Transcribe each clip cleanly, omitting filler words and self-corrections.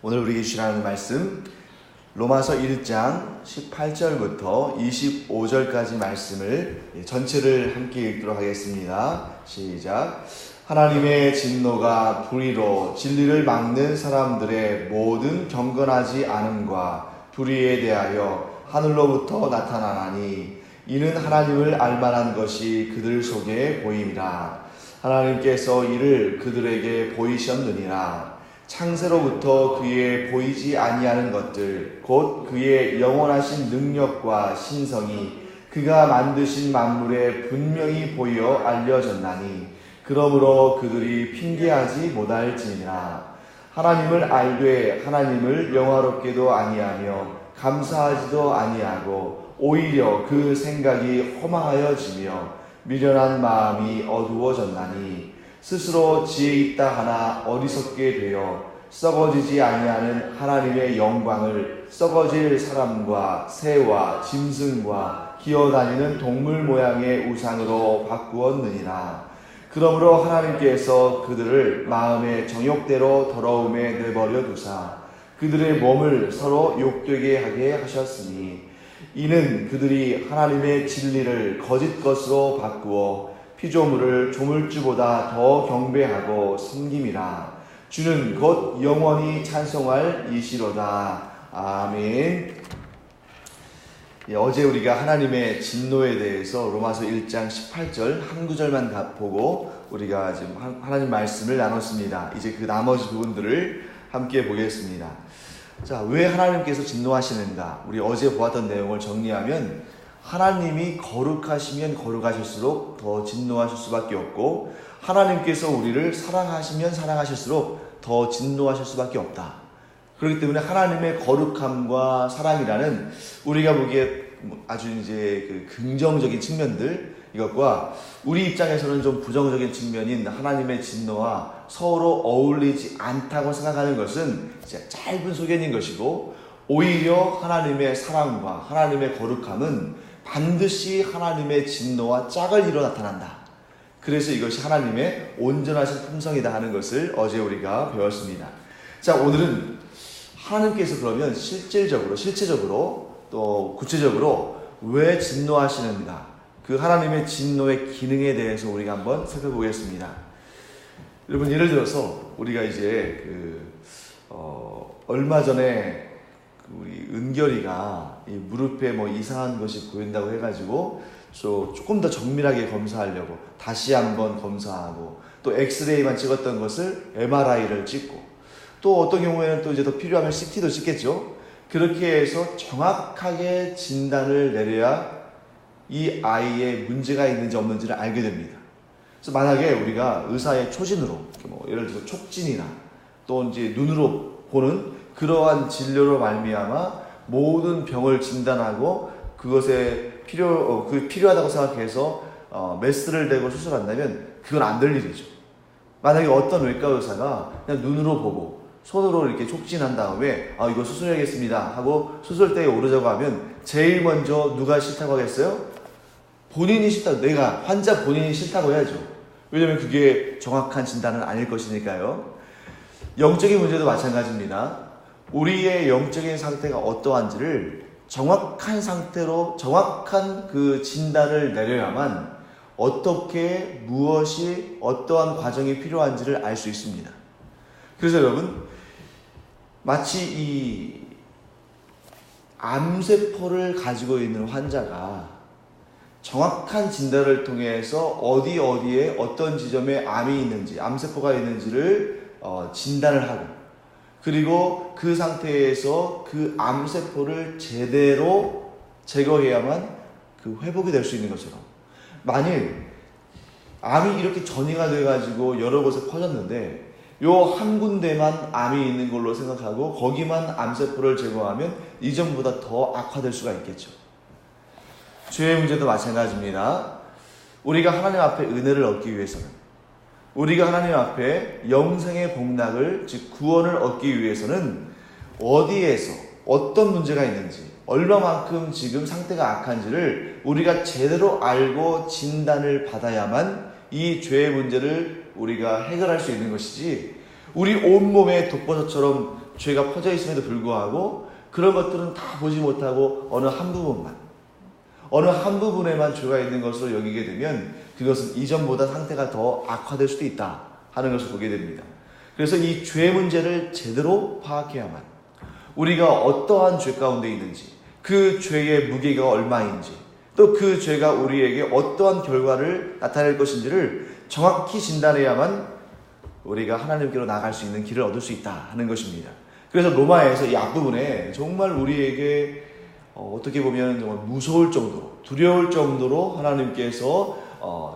오늘 우리에게 주신 하나님의 말씀 로마서 1장 18절부터 25절까지 말씀을 전체를 함께 읽도록 하겠습니다. 시작. 하나님의 진노가 불의로 진리를 막는 사람들의 모든 경건하지 않음과 불의에 대하여 하늘로부터 나타나나니 이는 하나님을 알만한 것이 그들 속에 보임이라. 하나님께서 이를 그들에게 보이셨느니라. 창세로부터 그의 보이지 아니하는 것들 곧 그의 영원하신 능력과 신성이 그가 만드신 만물에 분명히 보여 알려졌나니 그러므로 그들이 핑계하지 못할지니라. 하나님을 알되 하나님을 영화롭게도 아니하며 감사하지도 아니하고 오히려 그 생각이 허망하여지며 미련한 마음이 어두워졌나니 스스로 지혜 있다 하나 어리석게 되어 썩어지지 아니하는 하나님의 영광을 썩어질 사람과 새와 짐승과 기어다니는 동물 모양의 우상으로 바꾸었느니라. 그러므로 하나님께서 그들을 마음의 정욕대로 더러움에 내버려 두사 그들의 몸을 서로 욕되게 하게 하셨으니 이는 그들이 하나님의 진리를 거짓 것으로 바꾸어 피조물을 조물주보다 더 경배하고 섬김이라. 주는 곧 영원히 찬송할 이시로다. 아멘. 어제 우리가 하나님의 진노에 대해서 로마서 1장 18절 한 구절만 다 보고 우리가 지금 하나님 말씀을 나눴습니다. 이제 그 나머지 부분들을 함께 보겠습니다. 자, 왜 하나님께서 진노하시는가? 우리 어제 보았던 내용을 정리하면 하나님이 거룩하시면 거룩하실수록 더 진노하실 수밖에 없고 하나님께서 우리를 사랑하시면 사랑하실수록 더 진노하실 수밖에 없다. 그렇기 때문에 하나님의 거룩함과 사랑이라는 우리가 보기에 아주 이제 그 긍정적인 측면들 이것과 우리 입장에서는 좀 부정적인 측면인 하나님의 진노와 서로 어울리지 않다고 생각하는 것은 짧은 소견인 것이고 오히려 하나님의 사랑과 하나님의 거룩함은 반드시 하나님의 진노와 짝을 이뤄 나타난다. 그래서 이것이 하나님의 온전하신 품성이다 하는 것을 어제 우리가 배웠습니다. 자, 오늘은 하나님께서 그러면 실체적으로 또 구체적으로 왜 진노하시는가? 그 하나님의 진노의 기능에 대해서 우리가 한번 살펴보겠습니다. 여러분, 예를 들어서 우리가 이제 얼마 전에 우리 은결이가 이 무릎에 뭐 이상한 것이 보인다고 해가지고 조금 더 정밀하게 검사하려고 다시 한번 검사하고 또 엑스레이만 찍었던 것을 MRI를 찍고 또 어떤 경우에는 또 이제 더 필요하면 CT도 찍겠죠. 그렇게 해서 정확하게 진단을 내려야 이 아이의 문제가 있는지 없는지를 알게 됩니다. 그래서 만약에 우리가 의사의 초진으로 뭐 예를 들어서 촉진이나 또 이제 눈으로 보는 그러한 진료로 말미암아 모든 병을 진단하고 그것에 필요하다고 생각해서 메스를 대고 수술한다면 그건 안 될 일이죠. 만약에 어떤 외과 의사가 그냥 눈으로 보고 손으로 이렇게 촉진한 다음에 이거 수술해야겠습니다 하고 수술대에 오르자고 하면 제일 먼저 누가 싫다고 하겠어요? 본인이 싫다고, 내가 환자 본인이 싫다고 해야죠. 왜냐면 그게 정확한 진단은 아닐 것이니까요. 영적인 문제도 마찬가지입니다. 우리의 영적인 상태가 어떠한지를 정확한 상태로 정확한 그 진단을 내려야만 어떻게 무엇이 어떠한 과정이 필요한지를 알 수 있습니다. 그래서 여러분, 마치 이 암세포를 가지고 있는 환자가 정확한 진단을 통해서 어디에 어떤 지점에 암이 있는지, 암세포가 있는지를 진단을 하고 그리고 그 상태에서 그 암세포를 제대로 제거해야만 그 회복이 될 수 있는 것처럼, 만일 암이 이렇게 전이가 돼가지고 여러 곳에 퍼졌는데 요 한 군데만 암이 있는 걸로 생각하고 거기만 암세포를 제거하면 이전보다 더 악화될 수가 있겠죠. 죄의 문제도 마찬가지입니다. 우리가 하나님 앞에 은혜를 얻기 위해서는, 우리가 하나님 앞에 영생의 복락을, 즉 구원을 얻기 위해서는 어디에서 어떤 문제가 있는지, 얼마만큼 지금 상태가 악한지를 우리가 제대로 알고 진단을 받아야만 이 죄의 문제를 우리가 해결할 수 있는 것이지, 우리 온몸에 독버섯처럼 죄가 퍼져 있음에도 불구하고 그런 것들은 다 보지 못하고 어느 한 부분에만 죄가 있는 것으로 여기게 되면 그것은 이전보다 상태가 더 악화될 수도 있다 하는 것을 보게 됩니다. 그래서 이 죄 문제를 제대로 파악해야만 우리가 어떠한 죄 가운데 있는지, 그 죄의 무게가 얼마인지, 또 그 죄가 우리에게 어떠한 결과를 나타낼 것인지를 정확히 진단해야만 우리가 하나님께로 나아갈 수 있는 길을 얻을 수 있다 하는 것입니다. 그래서 로마에서 이 앞부분에 정말 우리에게 어떻게 보면 정말 무서울 정도로, 두려울 정도로 하나님께서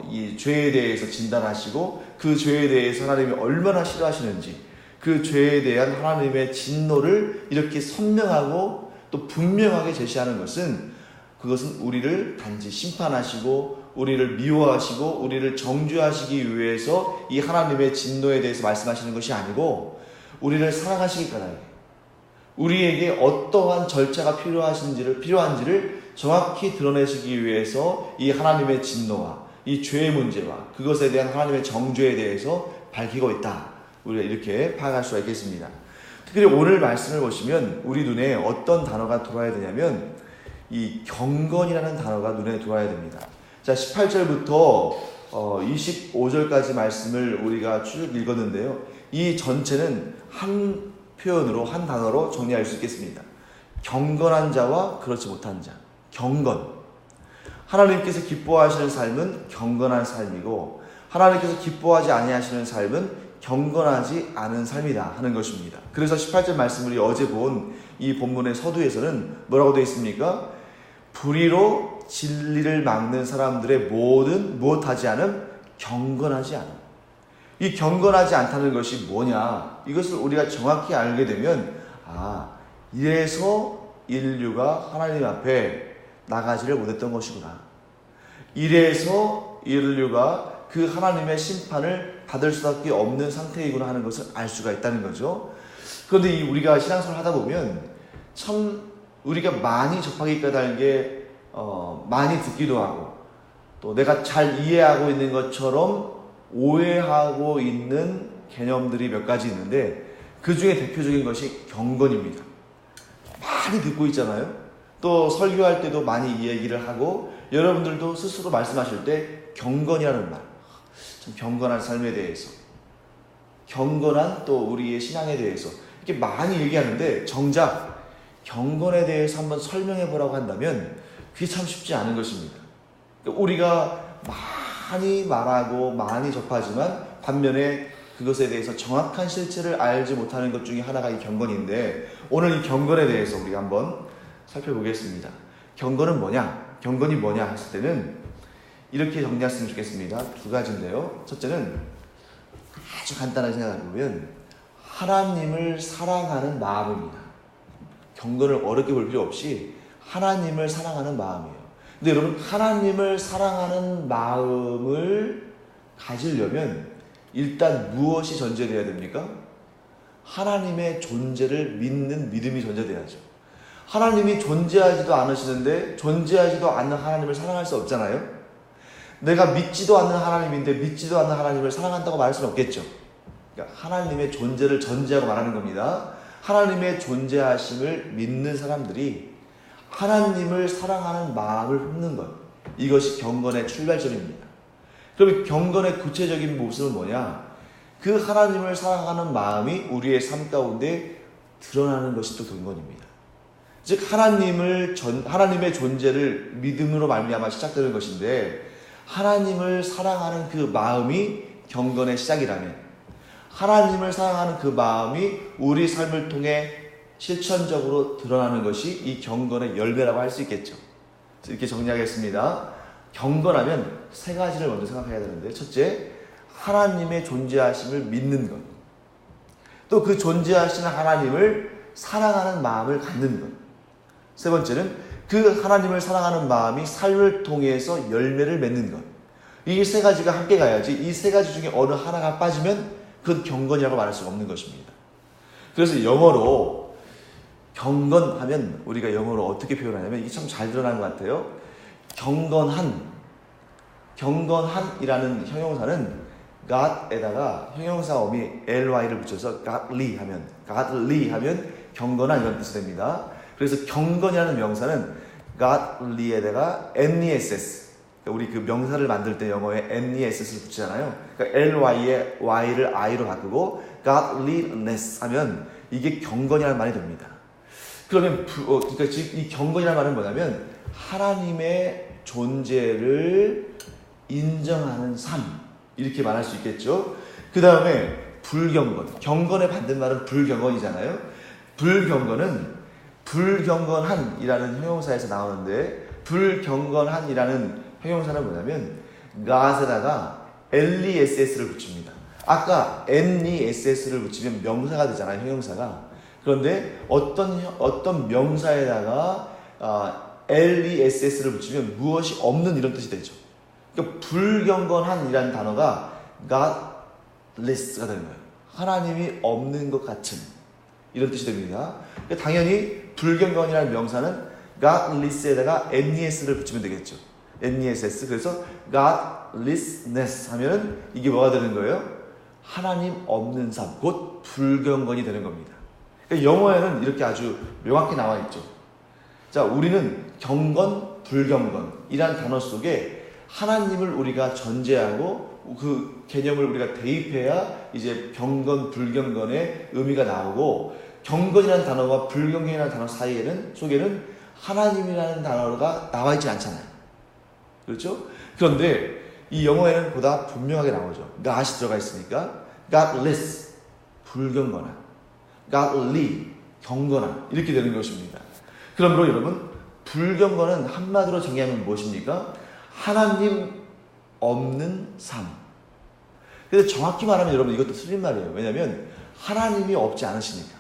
이 죄에 대해서 진단하시고 그 죄에 대해서 하나님이 얼마나 싫어하시는지, 그 죄에 대한 하나님의 진노를 이렇게 선명하고 또 분명하게 제시하는 것은, 그것은 우리를 단지 심판하시고 우리를 미워하시고 우리를 정죄하시기 위해서 이 하나님의 진노에 대해서 말씀하시는 것이 아니고, 우리를 사랑하시기 까닭에 우리에게 어떠한 절차가 필요한지를 정확히 드러내시기 위해서 이 하나님의 진노와 이 죄의 문제와 그것에 대한 하나님의 정죄에 대해서 밝히고 있다, 우리가 이렇게 파악할 수가 있겠습니다. 특히 오늘 말씀을 보시면 우리 눈에 어떤 단어가 들어와야 되냐면 이 경건이라는 단어가 눈에 들어와야 됩니다. 자, 18절부터 25절까지 말씀을 우리가 쭉 읽었는데요, 이 전체는 한 표현으로, 한 단어로 정리할 수 있겠습니다. 경건한 자와 그렇지 못한 자. 경건. 하나님께서 기뻐하시는 삶은 경건한 삶이고, 하나님께서 기뻐하지 아니하시는 삶은 경건하지 않은 삶이다 하는 것입니다. 그래서 18절 말씀, 우리 어제 본 이 본문의 서두에서는 뭐라고 되어 있습니까? 불의로 진리를 막는 사람들의 모든 무엇하지 않음? 경건하지 않음. 이 경건하지 않다는 것이 뭐냐? 이것을 우리가 정확히 알게 되면, 이래서 인류가 하나님 앞에 나가지를 못했던 것이구나. 이래서 인류가 그 하나님의 심판을 받을 수밖에 없는 상태이구나 하는 것을 알 수가 있다는 거죠. 그런데 우리가 신앙생활을 하다 보면 참 우리가 많이 접하기 까닭에 많이 듣기도 하고 또 내가 잘 이해하고 있는 것처럼 오해하고 있는 개념들이 몇 가지 있는데, 그 중에 대표적인 것이 경건입니다. 많이 듣고 있잖아요. 또 설교할 때도 많이 이 얘기를 하고, 여러분들도 스스로 말씀하실 때 경건이라는 말, 참 경건한 삶에 대해서, 경건한 또 우리의 신앙에 대해서 이렇게 많이 얘기하는데, 정작 경건에 대해서 한번 설명해 보라고 한다면 그게 참 쉽지 않은 것입니다. 우리가 많이 말하고 많이 접하지만 반면에 그것에 대해서 정확한 실체를 알지 못하는 것 중에 하나가 이 경건인데, 오늘 이 경건에 대해서 우리가 한번 살펴보겠습니다. 경건은 뭐냐? 경건이 뭐냐 했을 때는 이렇게 정리했으면 좋겠습니다. 두 가지인데요. 첫째는 아주 간단하게 생각해 보면 하나님을 사랑하는 마음입니다. 경건을 어렵게 볼 필요 없이 하나님을 사랑하는 마음이에요. 근데 여러분, 하나님을 사랑하는 마음을 가지려면 일단 무엇이 전제되어야 됩니까? 하나님의 존재를 믿는 믿음이 전제돼야죠. 하나님이 존재하지도 않으시는데 존재하지도 않는 하나님을 사랑할 수 없잖아요. 내가 믿지도 않는 하나님인데 믿지도 않는 하나님을 사랑한다고 말할 수는 없겠죠. 그러니까 하나님의 존재를 전제하고 말하는 겁니다. 하나님의 존재하심을 믿는 사람들이 하나님을 사랑하는 마음을 품는 것, 이것이 경건의 출발점입니다. 그럼 경건의 구체적인 모습은 뭐냐? 그 하나님을 사랑하는 마음이 우리의 삶 가운데 드러나는 것이 또 경건입니다. 즉 하나님의 존재를 믿음으로 말미암아 시작되는 것인데, 하나님을 사랑하는 그 마음이 경건의 시작이라면, 하나님을 사랑하는 그 마음이 우리 삶을 통해 실천적으로 드러나는 것이 이 경건의 열매라고 할 수 있겠죠. 이렇게 정리하겠습니다. 경건하면 세 가지를 먼저 생각해야 되는데, 첫째, 하나님의 존재하심을 믿는 것. 또 그 존재하시는 하나님을 사랑하는 마음을 갖는 것. 세 번째는 그 하나님을 사랑하는 마음이 삶을 통해서 열매를 맺는 것. 이 세 가지가 함께 가야지, 이 세 가지 중에 어느 하나가 빠지면 그건 경건이라고 말할 수가 없는 것입니다. 그래서 영어로 경건하면 우리가 영어로 어떻게 표현하냐면, 이게 참 잘 드러난 것 같아요. 경건한이라는 형용사는 God에다가 형용사 어미 ly를 붙여서 godly 하면 경건한 이런 뜻이 됩니다. 그래서 경건이라는 명사는 godly에다가 ness, 우리 그 명사를 만들 때 영어에 ness를 붙이잖아요. 그러니까 ly에 y를 i로 바꾸고 godliness 하면 이게 경건이라는 말이 됩니다. 그러면 그러니까 지금 이 경건이라는 말은 뭐냐면 하나님의 존재를 인정하는 삶, 이렇게 말할 수 있겠죠. 그 다음에 불경건, 경건의 반대말은 불경건이잖아요. 불경건한이라는 형용사에서 나오는데, 불경건한이라는 형용사는 뭐냐면 God에다가 less를 붙입니다. 아까 ness를 붙이면 명사가 되잖아요, 형용사가. 그런데 어떤 명사에다가 less를 붙이면 무엇이 없는 이런 뜻이 되죠. 그러니까 불경건한이라는 단어가 godless가 되는 거예요. 하나님이 없는 것 같은 이런 뜻이 됩니다. 그러니까 당연히 불경건이라는 명사는 godless에다가 ness를 붙이면 되겠죠. ness. 그래서 godlessness 하면 이게 뭐가 되는 거예요? 하나님 없는 삶, 곧 불경건이 되는 겁니다. 그러니까 영어에는 이렇게 아주 명확히 나와 있죠. 자, 우리는 경건, 불경건이라는 단어 속에 하나님을 우리가 전제하고 그 개념을 우리가 대입해야 이제 경건, 불경건의 의미가 나오고, 경건이라는 단어와 불경건이라는 단어 속에는 하나님이라는 단어가 나와 있지 않잖아요. 그렇죠? 그런데 이 영어에는 보다 분명하게 나오죠. God이 들어가 있으니까 godless, 불경건한, godly, 경건한, 이렇게 되는 것입니다. 그러므로 여러분, 불경건은 한마디로 정의하면 무엇입니까? 하나님 없는 삶. 그래서 정확히 말하면 여러분 이것도 틀린 말이에요. 왜냐하면 하나님이 없지 않으시니까.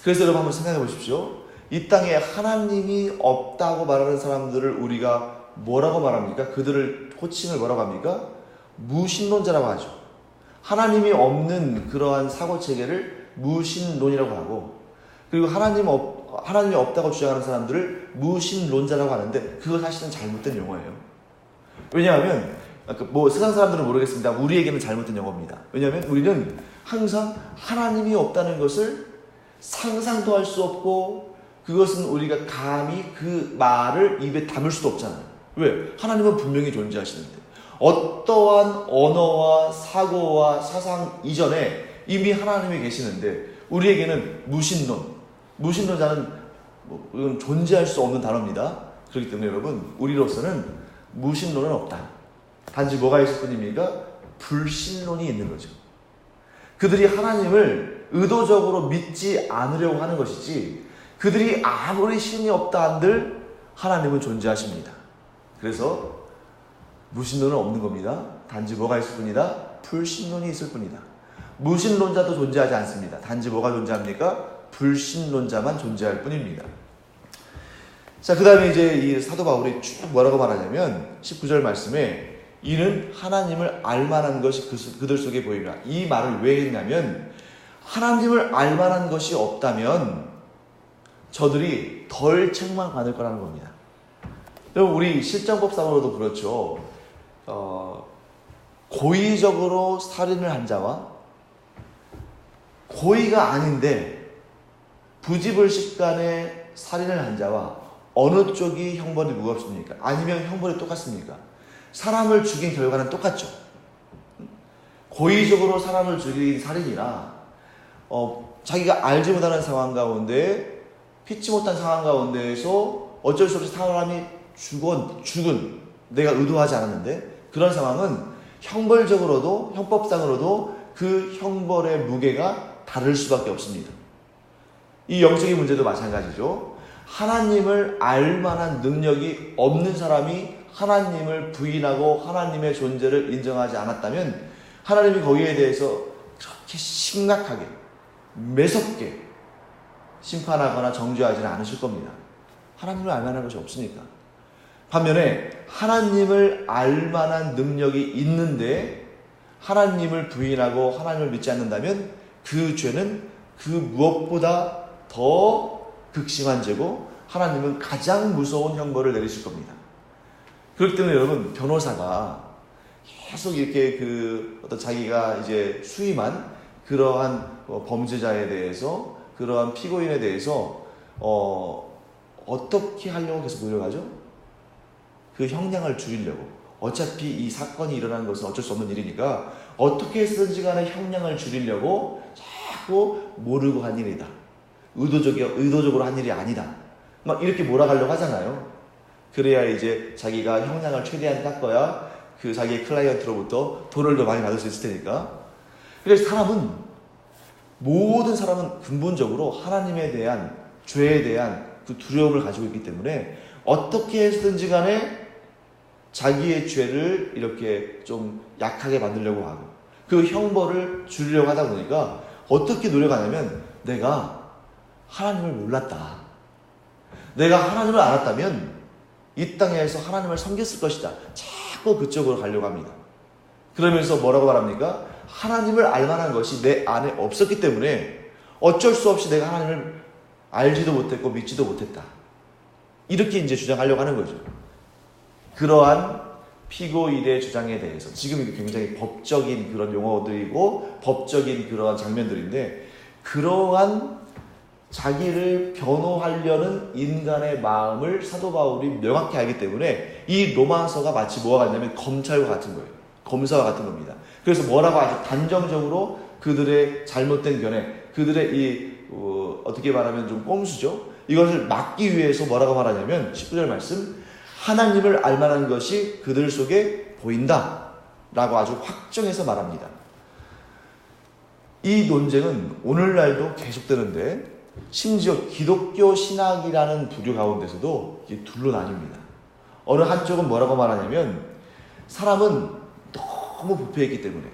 그래서 여러분 한번 생각해 보십시오. 이 땅에 하나님이 없다고 말하는 사람들을 우리가 뭐라고 말합니까? 그들을 호칭을 뭐라고 합니까? 무신론자라고 하죠. 하나님이 없는 그러한 사고체계를 무신론이라고 하고, 그리고 하나님이 없다고 주장하는 사람들을 무신론자라고 하는데, 그거 사실은 잘못된 용어예요. 왜냐하면 세상 사람들은 모르겠습니다. 우리에게는 잘못된 용어입니다. 왜냐하면 우리는 항상 하나님이 없다는 것을 상상도 할 수 없고, 그것은 우리가 감히 그 말을 입에 담을 수도 없잖아요. 왜? 하나님은 분명히 존재하시는데, 어떠한 언어와 사고와 사상 이전에 이미 하나님이 계시는데, 우리에게는 무신론자는 이건 존재할 수 없는 단어입니다. 그렇기 때문에 여러분, 우리로서는 무신론은 없다. 단지 뭐가 있을 뿐입니까? 불신론이 있는 거죠. 그들이 하나님을 의도적으로 믿지 않으려고 하는 것이지, 그들이 아무리 신이 없다 한들 하나님은 존재하십니다. 그래서 무신론은 없는 겁니다. 단지 뭐가 있을 뿐이다? 불신론이 있을 뿐이다. 무신론자도 존재하지 않습니다. 단지 뭐가 존재합니까? 불신론자만 존재할 뿐입니다. 자, 그 다음에 이제 이 사도 바울이 쭉 뭐라고 말하냐면 19절 말씀에 이는 하나님을 알만한 것이 그들 속에 보이라. 이 말을 왜 했냐면 하나님을 알만한 것이 없다면 저들이 덜 책망받을 거라는 겁니다. 여러분, 우리 실정법상으로도 그렇죠. 고의적으로 살인을 한 자와 고의가 아닌데 부지불식간에 살인을 한 자와 어느 쪽이 형벌이 무겁습니까? 아니면 형벌이 똑같습니까? 사람을 죽인 결과는 똑같죠. 고의적으로 사람을 죽인 살인이나 자기가 알지 못하는 상황 가운데, 피치 못한 상황 가운데에서 어쩔 수 없이 사람이 죽은 내가 의도하지 않았는데, 그런 상황은 형벌적으로도 형법상으로도 그 형벌의 무게가 다를 수밖에 없습니다. 이 영적인 문제도 마찬가지죠. 하나님을 알만한 능력이 없는 사람이 하나님을 부인하고 하나님의 존재를 인정하지 않았다면 하나님이 거기에 대해서 그렇게 심각하게 매섭게 심판하거나 정죄하지는 않으실 겁니다. 하나님을 알만한 것이 없으니까. 반면에 하나님을 알만한 능력이 있는데 하나님을 부인하고 하나님을 믿지 않는다면 그 죄는 그 무엇보다 더 극심한 죄고 하나님은 가장 무서운 형벌을 내리실 겁니다. 그렇기 때문에 여러분, 변호사가 계속 이렇게 그 어떤 자기가 이제 수임한 그러한 범죄자에 대해서, 그러한 피고인에 대해서 어떻게 하려고 계속 노력하죠? 그 형량을 줄이려고. 어차피 이 사건이 일어나는 것은 어쩔 수 없는 일이니까 어떻게 해서든지 간에 형량을 줄이려고 자꾸 모르고 한 일이다. 의도적으로 한 일이 아니다. 막 이렇게 몰아가려고 하잖아요. 그래야 이제 자기가 형량을 최대한 깎아야 그 자기의 클라이언트로부터 돈을 더 많이 받을 수 있을 테니까. 그래서 모든 사람은 근본적으로 하나님에 대한, 죄에 대한 그 두려움을 가지고 있기 때문에 어떻게 해서든지 간에 자기의 죄를 이렇게 좀 약하게 만들려고 하고 그 형벌을 줄이려고 하다 보니까 어떻게 노력하냐면, 내가 하나님을 몰랐다. 내가 하나님을 알았다면 이 땅에서 하나님을 섬겼을 것이다. 자꾸 그쪽으로 가려고 합니다. 그러면서 뭐라고 말합니까? 하나님을 알만한 것이 내 안에 없었기 때문에 어쩔 수 없이 내가 하나님을 알지도 못했고 믿지도 못했다. 이렇게 이제 주장하려고 하는 거죠. 그러한 피고인의 주장에 대해서 지금 이게 굉장히 법적인 그런 용어들이고 법적인 그러한 장면들인데, 그러한 자기를 변호하려는 인간의 마음을 사도 바울이 명확히 알기 때문에 이 로마서가 마치 뭐가 같냐면 검찰과 같은 거예요. 검사와 같은 겁니다. 그래서 뭐라고 아주 단정적으로 그들의 잘못된 견해, 그들의 어떻게 말하면 좀 꼼수죠. 이것을 막기 위해서 뭐라고 말하냐면 19절 말씀, 하나님을 알만한 것이 그들 속에 보인다 라고 아주 확정해서 말합니다. 이 논쟁은 오늘날도 계속되는데, 심지어 기독교 신학이라는 부류 가운데서도 이게 둘로 나뉩니다. 어느 한쪽은 뭐라고 말하냐면, 사람은 너무 부패했기 때문에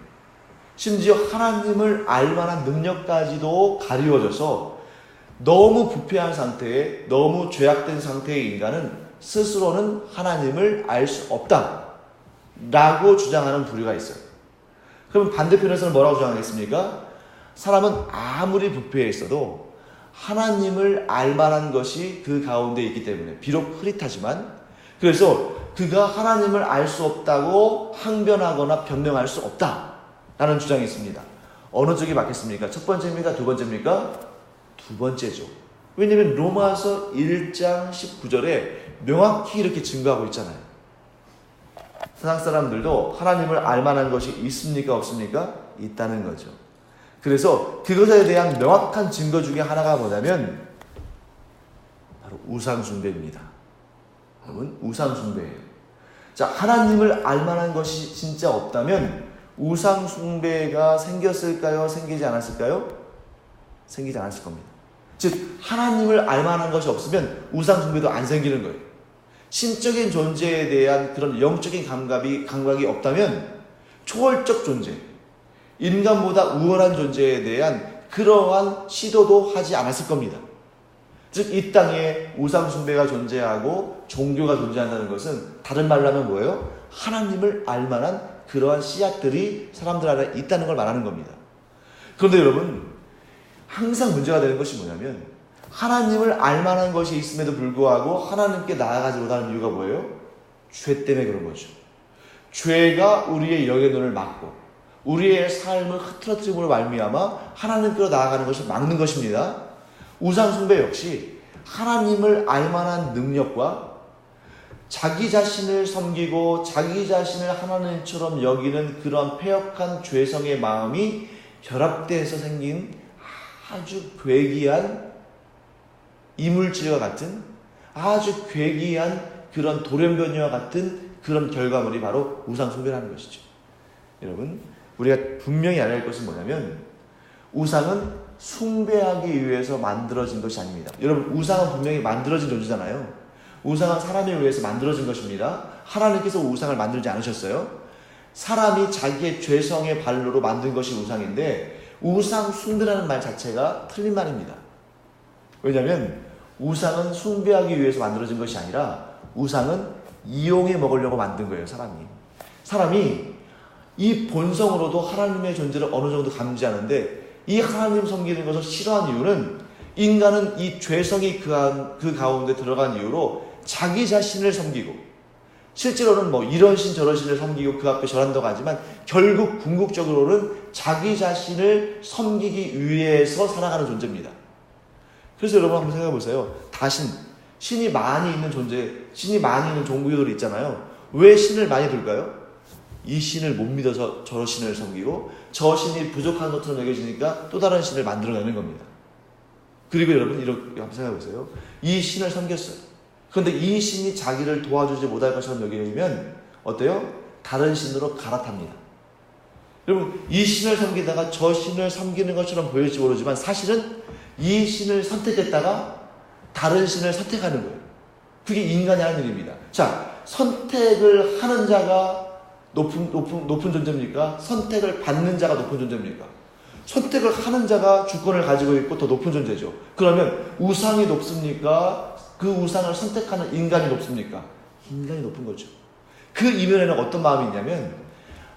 심지어 하나님을 알만한 능력까지도 가리워져서 너무 부패한 상태에, 너무 죄악된 상태의 인간은 스스로는 하나님을 알 수 없다 라고 주장하는 부류가 있어요. 그럼 반대편에서는 뭐라고 주장하겠습니까? 사람은 아무리 부패해 있어도 하나님을 알만한 것이 그 가운데 있기 때문에, 비록 흐릿하지만, 그래서 그가 하나님을 알 수 없다고 항변하거나 변명할 수 없다라는 주장이 있습니다. 어느 쪽이 맞겠습니까? 첫 번째입니까? 두 번째입니까? 두 번째죠. 왜냐하면 로마서 1장 19절에 명확히 이렇게 증거하고 있잖아요. 세상 사람들도 하나님을 알만한 것이 있습니까? 없습니까? 있다는 거죠. 그래서 그것에 대한 명확한 증거 중에 하나가 뭐냐면 바로 우상숭배입니다. 여러분, 우상숭배예요. 자, 하나님을 알만한 것이 진짜 없다면 우상숭배가 생겼을까요? 생기지 않았을까요? 생기지 않았을 겁니다. 즉, 하나님을 알만한 것이 없으면 우상숭배도 안 생기는 거예요. 신적인 존재에 대한 그런 영적인 감각이 없다면 초월적 존재, 인간보다 우월한 존재에 대한 그러한 시도도 하지 않았을 겁니다. 즉, 이 땅에 우상숭배가 존재하고 종교가 존재한다는 것은 다른 말로 하면 뭐예요? 하나님을 알만한 그러한 씨앗들이 사람들 안에 있다는 걸 말하는 겁니다. 그런데 여러분, 항상 문제가 되는 것이 뭐냐면, 하나님을 알만한 것이 있음에도 불구하고 하나님께 나아가지 못하는 이유가 뭐예요? 죄 때문에 그런 거죠. 죄가 우리의 영의 눈을 막고 우리의 삶을 흐트러뜨림으로 말미암아 하나님께로 나아가는 것을 막는 것입니다. 우상숭배 역시 하나님을 알만한 능력과 자기 자신을 섬기고 자기 자신을 하나님처럼 여기는 그런 패역한 죄성의 마음이 결합돼서 생긴 아주 괴기한 이물질과 같은, 아주 괴기한 그런 돌연변이와 같은 그런 결과물이 바로 우상숭배라는 것이죠. 여러분, 우리가 분명히 알아야 할 것은 뭐냐면, 우상은 숭배하기 위해서 만들어진 것이 아닙니다. 여러분, 우상은 분명히 만들어진 존재잖아요. 우상은 사람에 의해서 만들어진 것입니다. 하나님께서 우상을 만들지 않으셨어요. 사람이 자기의 죄성의 발로로 만든 것이 우상인데, 우상 숭배라는 말 자체가 틀린 말입니다. 왜냐하면 우상은 숭배하기 위해서 만들어진 것이 아니라 우상은 이용해 먹으려고 만든 거예요. 사람이 이 본성으로도 하나님의 존재를 어느 정도 감지하는데, 이 하나님 섬기는 것을 싫어하는 이유는, 인간은 이 죄성이 그 가운데 들어간 이유로 자기 자신을 섬기고 실제로는 뭐 이런 신 저런 신을 섬기고 그 앞에 절한다고 하지만 결국 궁극적으로는 자기 자신을 섬기기 위해서 살아가는 존재입니다. 그래서 여러분 한번 생각해 보세요. 신이 많이 있는 존재, 신이 많이 있는 종교들이 있잖아요. 왜 신을 많이 둘까요? 이 신을 못 믿어서 저 신을 섬기고 저 신이 부족한 것처럼 여겨지니까 또 다른 신을 만들어내는 겁니다. 그리고 여러분 이렇게 한번 생각해 보세요. 이 신을 섬겼어요. 그런데 이 신이 자기를 도와주지 못할 것처럼 여기면 어때요? 다른 신으로 갈아탑니다. 여러분 이 신을 섬기다가 저 신을 섬기는 것처럼 보일지 모르지만 사실은 이 신을 선택했다가 다른 신을 선택하는 거예요. 그게 인간이 하는 일입니다. 자, 선택을 하는 자가 높은 존재입니까? 선택을 받는 자가 높은 존재입니까? 선택을 하는 자가 주권을 가지고 있고 더 높은 존재죠. 그러면 우상이 높습니까? 그 우상을 선택하는 인간이 높습니까? 인간이 높은 거죠. 그 이면에는 어떤 마음이 있냐면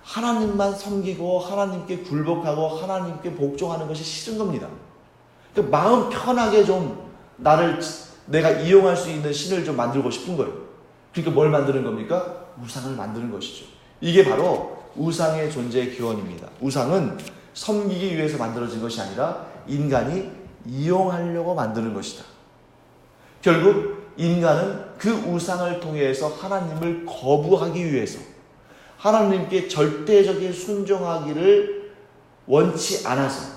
하나님만 섬기고 하나님께 굴복하고 하나님께 복종하는 것이 싫은 겁니다. 그러니까 마음 편하게 좀 내가 이용할 수 있는 신을 좀 만들고 싶은 거예요. 그러니까 뭘 만드는 겁니까? 우상을 만드는 것이죠. 이게 바로 우상의 존재의 기원입니다. 우상은 섬기기 위해서 만들어진 것이 아니라 인간이 이용하려고 만드는 것이다. 결국 인간은 그 우상을 통해서 하나님을 거부하기 위해서 하나님께 절대적인 순종하기를 원치 않아서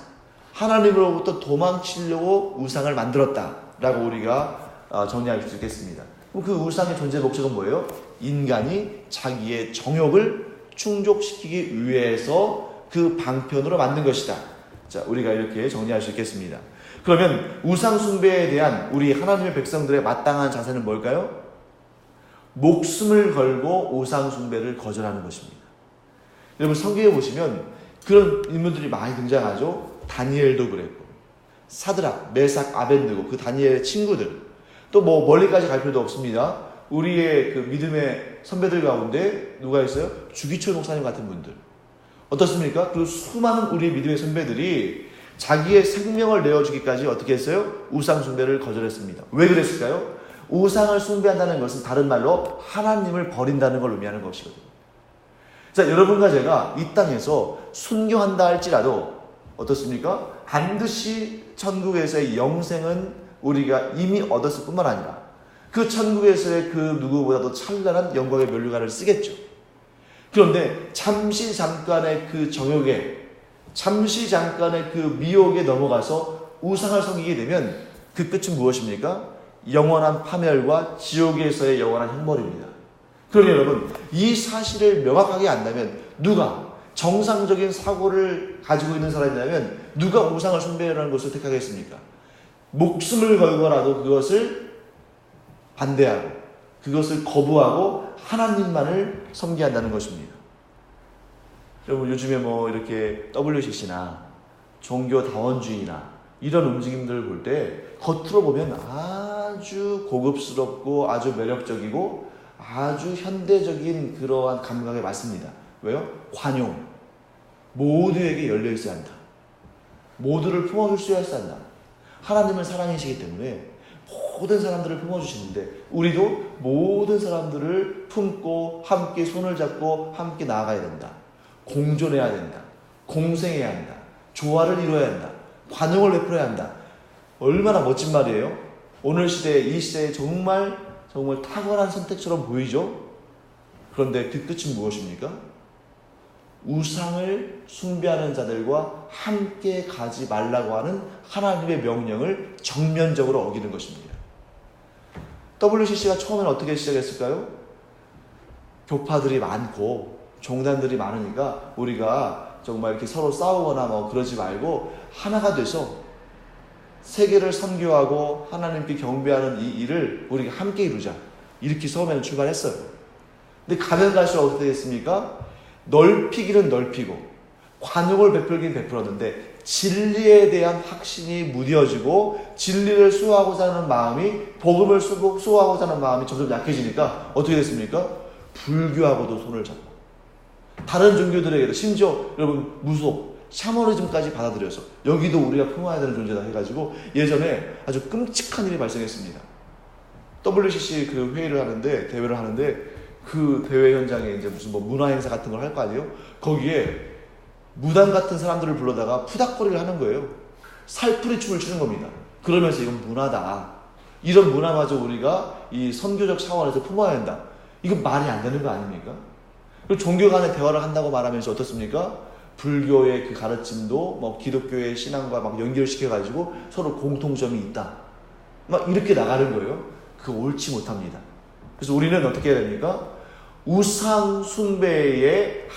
하나님으로부터 도망치려고 우상을 만들었다라고 우리가 정리할 수 있겠습니다. 그럼 그 우상의 존재 목적은 뭐예요? 인간이 자기의 정욕을 충족시키기 위해서 그 방편으로 만든 것이다. 자, 우리가 이렇게 정리할 수 있겠습니다. 그러면 우상 숭배에 대한 우리 하나님의 백성들의 마땅한 자세는 뭘까요? 목숨을 걸고 우상 숭배를 거절하는 것입니다. 여러분 성경에 보시면 그런 인물들이 많이 등장하죠. 다니엘도 그랬고 사드락, 메삭, 아벳느고 그 다니엘의 친구들 또 뭐 멀리까지 갈 필요도 없습니다. 우리의 그 믿음의 선배들 가운데 누가 있어요? 주기철 목사님 같은 분들 어떻습니까? 그 수많은 우리의 믿음의 선배들이 자기의 생명을 내어주기까지 어떻게 했어요? 우상 숭배를 거절했습니다. 왜 그랬을까요? 우상을 숭배한다는 것은 다른 말로 하나님을 버린다는 걸 의미하는 것이거든요. 자, 여러분과 제가 이 땅에서 순교한다 할지라도 어떻습니까? 반드시 천국에서의 영생은 우리가 이미 얻었을 뿐만 아니라 그 천국에서의 그 누구보다도 찬란한 영광의 면류관을 쓰겠죠. 그런데 잠시 잠깐의 그 정욕에 잠시 잠깐의 그 미혹에 넘어가서 우상을 섬기게 되면 그 끝은 무엇입니까? 영원한 파멸과 지옥에서의 영원한 형벌입니다. 그러니 여러분 이 사실을 명확하게 안다면 누가 정상적인 사고를 가지고 있는 사람이라면 누가 우상을 숭배하는 것을 택하겠습니까? 목숨을 걸고라도 그것을 반대하고 그것을 거부하고 하나님만을 섬기한다는 것입니다. 여러분 요즘에 뭐 이렇게 WCC나 종교다원주의나 이런 움직임들을 볼 때 겉으로 보면 아주 고급스럽고 아주 매력적이고 아주 현대적인 그러한 감각에 맞습니다. 왜요? 관용. 모두에게 열려 있어야 한다. 모두를 품어줄 수 있어야 한다. 하나님은 사랑이시기 때문에 모든 사람들을 품어주시는데 우리도 모든 사람들을 품고 함께 손을 잡고 함께 나아가야 된다. 공존해야 된다. 공생해야 한다. 조화를 이루어야 한다. 관용을 베풀어야 한다. 얼마나 멋진 말이에요. 오늘 시대에 이 시대에 정말 탁월한 선택처럼 보이죠. 그런데 그 끝은 무엇입니까? 우상을 숭배하는 자들과 함께 가지 말라고 하는 하나님의 명령을 정면적으로 어기는 것입니다. WCC가 처음에는 어떻게 시작했을까요? 교파들이 많고 종단들이 많으니까 우리가 정말 이렇게 서로 싸우거나 뭐 그러지 말고 하나가 돼서 세계를 선교하고 하나님께 경배하는 이 일을 우리가 함께 이루자. 이렇게 처음에는 출발했어요. 근데 가면 갈수록 어떻게 됐습니까? 넓히기는 넓히고 관용을 베풀기는 베풀었는데 진리에 대한 확신이 무뎌지고 진리를 수호하고자 하는 마음이 복음을 수호하고자 하는 마음이 점점 약해지니까 어떻게 됐습니까? 불교하고도 손을 잡고 다른 종교들에게도 심지어 여러분 무속 샤머니즘까지 받아들여서 여기도 우리가 품어야 되는 존재다 해가지고 예전에 아주 끔찍한 일이 발생했습니다. WCC 그 회의를 하는데 대회를 하는데 그 대회 현장에 이제 무슨 뭐 문화 행사 같은 걸 할 거 아니에요? 거기에 무당 같은 사람들을 불러다가 푸닥거리를 하는 거예요. 살풀이 춤을 추는 겁니다. 그러면서 이건 문화다. 이런 문화마저 우리가 이 선교적 차원에서 품어야 한다. 이건 말이 안 되는 거 아닙니까? 그리고 종교 간의 대화를 한다고 말하면서 어떻습니까? 불교의 그 가르침도 뭐 기독교의 신앙과 막 연결시켜가지고 서로 공통점이 있다. 막 이렇게 나가는 거예요. 그거 옳지 못합니다. 그래서 우리는 어떻게 해야 됩니까? 우상 숭배의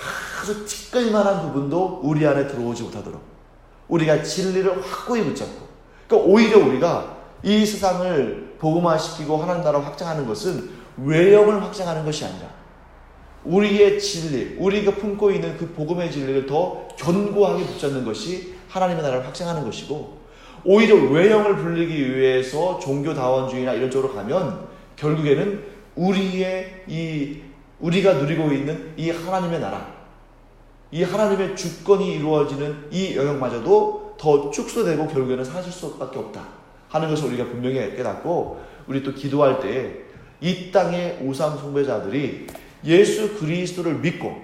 아주 티끌만한 부분도 우리 안에 들어오지 못하도록 우리가 진리를 확고히 붙잡고, 그러니까 오히려 우리가 이 세상을 복음화시키고 하나님 나라를 확장하는 것은 외형을 확장하는 것이 아니라 우리의 진리, 우리가 품고 있는 그 복음의 진리를 더 견고하게 붙잡는 것이 하나님의 나라를 확장하는 것이고, 오히려 외형을 불리기 위해서 종교다원주의나 이런 쪽으로 가면 결국에는 우리가 누리고 있는 이 하나님의 나라, 이 하나님의 주권이 이루어지는 이 영역마저도 더 축소되고 결국에는 사라질 수밖에 없다 하는 것을 우리가 분명히 깨닫고, 우리 또 기도할 때 이 땅의 우상 숭배자들이 예수 그리스도를 믿고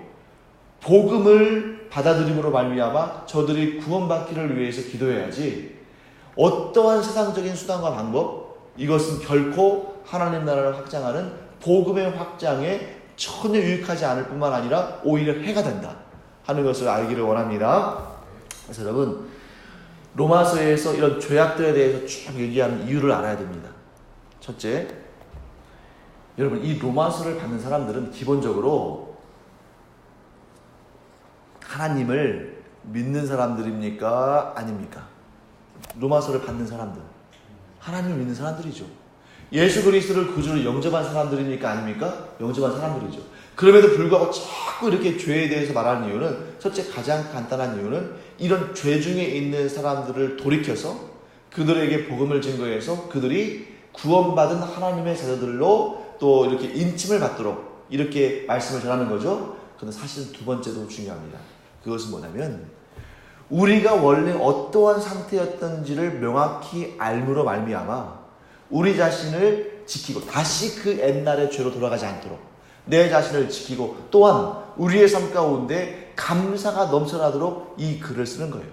복음을 받아들임으로 말미암아 저들이 구원받기를 위해서 기도해야지, 어떠한 세상적인 수단과 방법, 이것은 결코 하나님 나라를 확장하는 복음의 확장에 전혀 유익하지 않을 뿐만 아니라 오히려 해가 된다 하는 것을 알기를 원합니다. 그래서 여러분, 로마서에서 이런 죄악들에 대해서 쭉 얘기하는 이유를 알아야 됩니다. 첫째, 여러분, 이 로마서를 받는 사람들은 기본적으로 하나님을 믿는 사람들입니까? 아닙니까? 로마서를 받는 사람들, 하나님을 믿는 사람들이죠. 예수 그리스도를 구주로 영접한 사람들입니까? 아닙니까? 영접한 사람들이죠. 그럼에도 불구하고 자꾸 이렇게 죄에 대해서 말하는 이유는, 첫째 가장 간단한 이유는 이런 죄 중에 있는 사람들을 돌이켜서 그들에게 복음을 증거해서 그들이 구원받은 하나님의 자녀들로 또 이렇게 인침을 받도록 이렇게 말씀을 전하는 거죠. 그런데 사실은 두 번째도 중요합니다. 그것은 뭐냐면, 우리가 원래 어떠한 상태였던지를 명확히 알므로 말미암아 우리 자신을 지키고 다시 그 옛날의 죄로 돌아가지 않도록 내 자신을 지키고, 또한 우리의 삶 가운데 감사가 넘쳐나도록 이 글을 쓰는 거예요.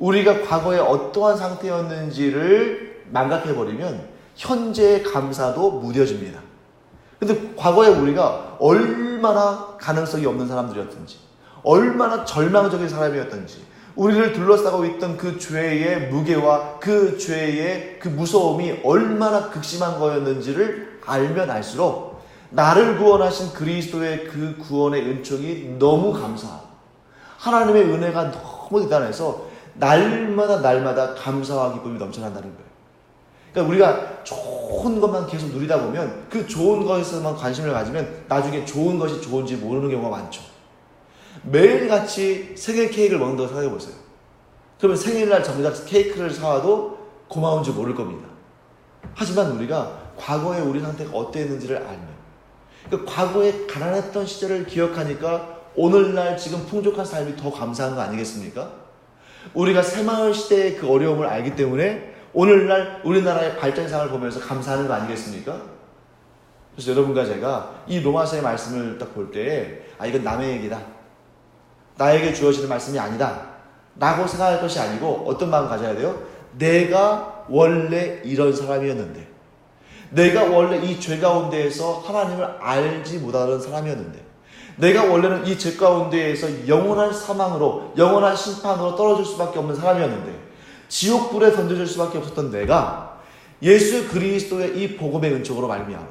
우리가 과거에 어떠한 상태였는지를 망각해버리면 현재의 감사도 무뎌집니다. 근데 과거에 우리가 얼마나 가능성이 없는 사람들이었던지, 얼마나 절망적인 사람이었던지, 우리를 둘러싸고 있던 그 죄의 무게와 그 죄의 그 무서움이 얼마나 극심한 거였는지를 알면 알수록 나를 구원하신 그리스도의 그 구원의 은총이 너무 감사하고 하나님의 은혜가 너무 대단해서 날마다 감사와 기쁨이 넘쳐난다는 거예요. 그러니까 우리가 좋은 것만 계속 누리다 보면, 그 좋은 것에서만 관심을 가지면 나중에 좋은 것이 좋은지 모르는 경우가 많죠. 매일같이 생일 케이크를 먹는다고 생각해보세요. 그러면 생일날 정작 케이크를 사와도 고마운지 모를 겁니다. 하지만 우리가 과거에 우리 상태가 어땠는지를 알면, 그러니까 과거에 가난했던 시절을 기억하니까 오늘날 지금 풍족한 삶이 더 감사한 거 아니겠습니까? 우리가 새마을 시대의 그 어려움을 알기 때문에 오늘날 우리나라의 발전상을 보면서 감사하는 거 아니겠습니까? 그래서 여러분과 제가 이 로마서의 말씀을 딱 볼 때, 이건 남의 얘기다, 나에게 주어지는 말씀이 아니다 라고 생각할 것이 아니고, 어떤 마음 가져야 돼요? 내가 원래 이런 사람이었는데, 내가 원래 이 죄 가운데에서 하나님을 알지 못하는 사람이었는데, 내가 원래는 이 죄 가운데에서 영원한 사망으로, 영원한 심판으로 떨어질 수밖에 없는 사람이었는데, 지옥불에 던져질 수밖에 없었던 내가 예수 그리스도의 이 복음의 은총으로 말미암아,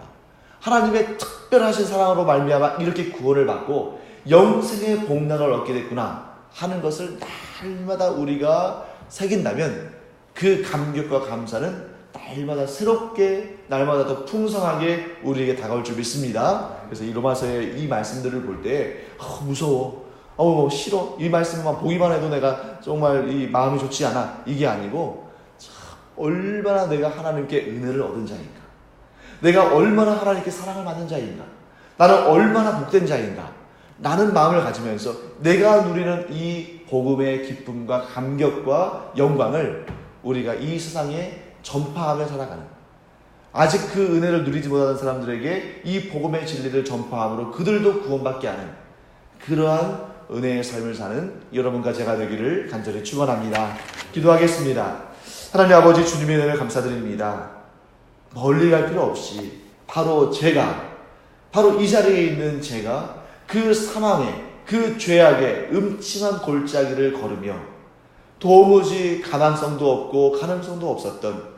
하나님의 특별하신 사랑으로 말미암아 이렇게 구원을 받고 영생의 복락을 얻게 됐구나 하는 것을 날마다 우리가 새긴다면, 그 감격과 감사는 날마다 새롭게, 날마다 더 풍성하게 우리에게 다가올 줄 믿습니다. 그래서 이 로마서의 이 말씀들을 볼 때 무서워, 싫어, 이 말씀만 보기만 해도 내가 정말 이 마음이 좋지 않아, 이게 아니고, 얼마나 내가 하나님께 은혜를 얻은 자인가, 내가 얼마나 하나님께 사랑을 받는 자인가, 나는 얼마나 복된 자인가 라는 마음을 가지면서 내가 누리는 이 복음의 기쁨과 감격과 영광을 우리가 이 세상에 전파하며 살아가는, 아직 그 은혜를 누리지 못하는 사람들에게 이 복음의 진리를 전파함으로 그들도 구원받게 하는 그러한 은혜의 삶을 사는 여러분과 제가 되기를 간절히 축원합니다. 기도하겠습니다. 하나님 아버지, 주님의 은혜를 감사드립니다. 멀리 갈 필요 없이 바로 이 자리에 있는 제가 그 사망의, 그 죄악의 음침한 골짜기를 걸으며 도무지 가망성도 없고 가능성도 없었던,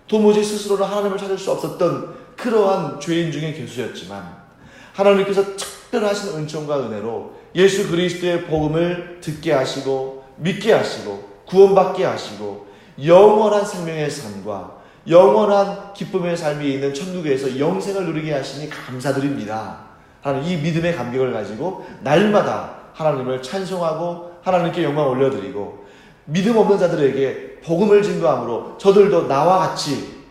도무지 스스로는 하나님을 찾을 수 없었던 그러한 죄인 중에 개수였지만 하나님께서 특별하신 은총과 은혜로 예수 그리스도의 복음을 듣게 하시고 믿게 하시고 구원받게 하시고 영원한 생명의 삶과 영원한 기쁨의 삶이 있는 천국에서 영생을 누리게 하시니 감사드립니다. 하나님, 이 믿음의 감격을 가지고 날마다 하나님을 찬송하고 하나님께 영광 올려드리고 믿음 없는 자들에게 복음을 증거함으로 저들도 나와 같이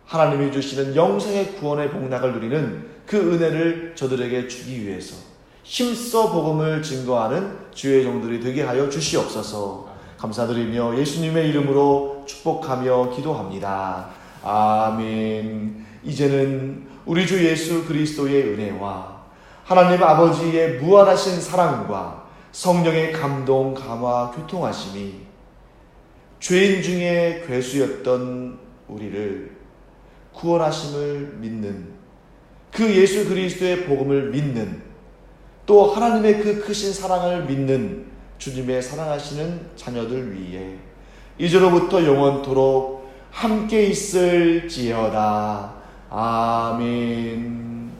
하나님이 주시는 영생의 구원의 복락을 누리는 그 은혜를 저들에게 주기 위해서 힘써 복음을 증거하는 주의 종들이 되게 하여 주시옵소서. 감사드리며 예수님의 이름으로 축복하며 기도합니다. 아멘. 이제는 우리 주 예수 그리스도의 은혜와 하나님 아버지의 무한하신 사랑과 성령의 감동, 감화, 교통하심이 죄인 중에 괴수였던 우리를 구원하심을 믿는, 그 예수 그리스도의 복음을 믿는, 또 하나님의 그 크신 사랑을 믿는 주님의 사랑하시는 자녀들 위에 이제로부터 영원토록 함께 있을지어다. 아멘.